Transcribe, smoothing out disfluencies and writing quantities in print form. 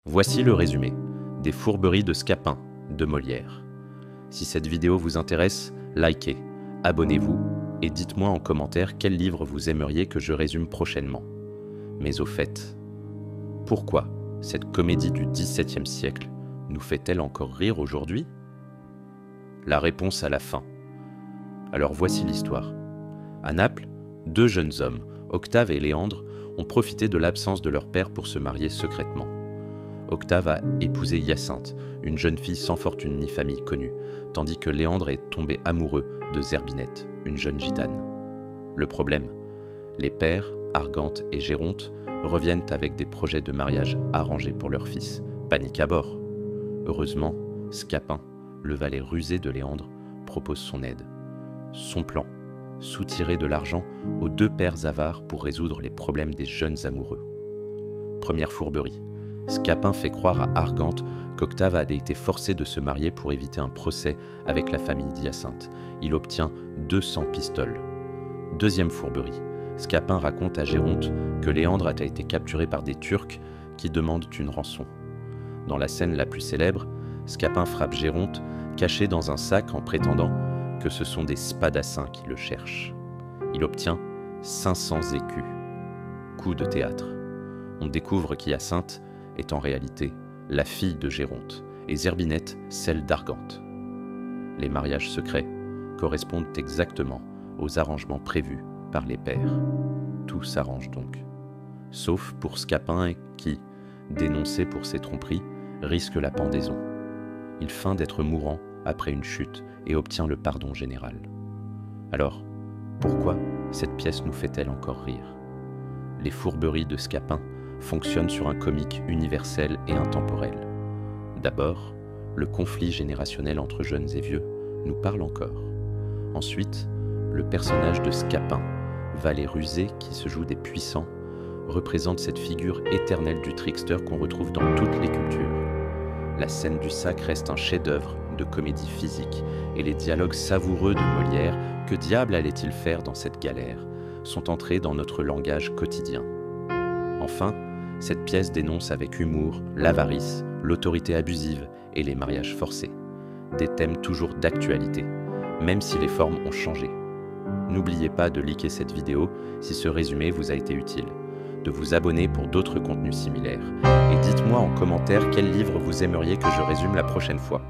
Voici le résumé des fourberies de Scapin de Molière. Si cette vidéo vous intéresse, likez, abonnez-vous et dites-moi en commentaire quel livre vous aimeriez que je résume prochainement. Mais au fait, pourquoi cette comédie du XVIIe siècle nous fait-elle encore rire aujourd'hui? La réponse à la fin. Alors voici l'histoire. À Naples, deux jeunes hommes, Octave et Léandre, ont profité de l'absence de leur père pour se marier secrètement. Octave a épousé Hyacinthe, une jeune fille sans fortune ni famille connue, tandis que Léandre est tombé amoureux de Zerbinette, une jeune gitane. Le problème, les pères, Argante et Géronte, reviennent avec des projets de mariage arrangés pour leur fils. Panique à bord. Heureusement, Scapin, le valet rusé de Léandre, propose son aide. Son plan, soutirer de l'argent aux deux pères avares pour résoudre les problèmes des jeunes amoureux. Première fourberie. Scapin fait croire à Argante qu'Octave a été forcé de se marier pour éviter un procès avec la famille d'Hyacinthe. Il obtient 200 pistoles. Deuxième fourberie. Scapin raconte à Géronte que Léandre a été capturé par des Turcs qui demandent une rançon. Dans la scène la plus célèbre, Scapin frappe Géronte, caché dans un sac en prétendant que ce sont des spadassins qui le cherchent. Il obtient 500 écus. Coup de théâtre. On découvre qu'Hyacinthe est en réalité la fille de Géronte et Zerbinette celle d'Argante. Les mariages secrets correspondent exactement aux arrangements prévus par les pères. Tout s'arrange donc. Sauf pour Scapin qui, dénoncé pour ses tromperies, risque la pendaison. Il feint d'être mourant après une chute et obtient le pardon général. Alors, pourquoi cette pièce nous fait-elle encore rire? Les fourberies de Scapin fonctionnent sur un comique universel et intemporel. D'abord, le conflit générationnel entre jeunes et vieux nous parle encore. Ensuite, le personnage de Scapin, valet rusé qui se joue des puissants, représente cette figure éternelle du trickster qu'on retrouve dans toutes les cultures. La scène du sac reste un chef-d'œuvre de comédie physique et les dialogues savoureux de Molière, que diable allait-il faire dans cette galère, sont entrés dans notre langage quotidien. Enfin, cette pièce dénonce avec humour l'avarice, l'autorité abusive et les mariages forcés. Des thèmes toujours d'actualité, même si les formes ont changé. N'oubliez pas de liker cette vidéo si ce résumé vous a été utile, de vous abonner pour d'autres contenus similaires, et dites-moi en commentaire quel livre vous aimeriez que je résume la prochaine fois.